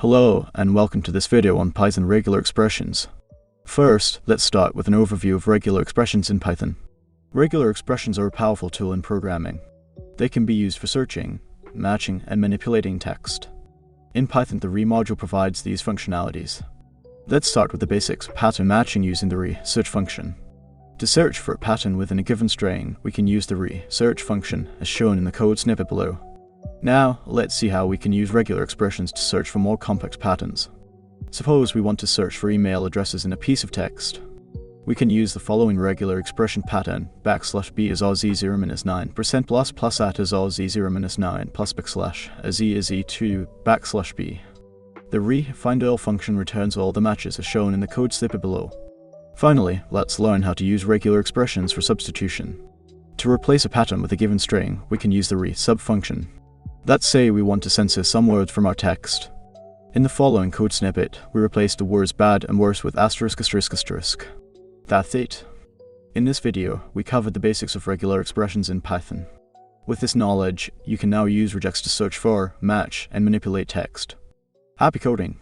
Hello and welcome to this video on Python regular expressions. First, let's start with an overview of regular expressions in Python. Regular expressions are a powerful tool in programming. They can be used for searching, matching, and manipulating text. In Python, the re module provides these functionalities. Let's start with the basics: pattern matching using the re search function. To search for a pattern within a given string, we can use the re search function as shown in the code snippet below. Now, let's see how we can use regular expressions to search for more complex patterns. Suppose we want to search for email addresses in a piece of text. We can use the following regular expression pattern: \b is z0-9, %+ at is z0-9, plus \z is e2 \b. The re-find_all function returns all the matches as shown in the code snippet below. Finally, let's learn how to use regular expressions for substitution. To replace a pattern with a given string, we can use the re-sub function. Let's say we want to censor some words from our text. In the following code snippet, we replace the words bad and worse with *****. That's it. In this video, we covered the basics of regular expressions in Python. With this knowledge, you can now use regex to search for, match, and manipulate text. Happy coding!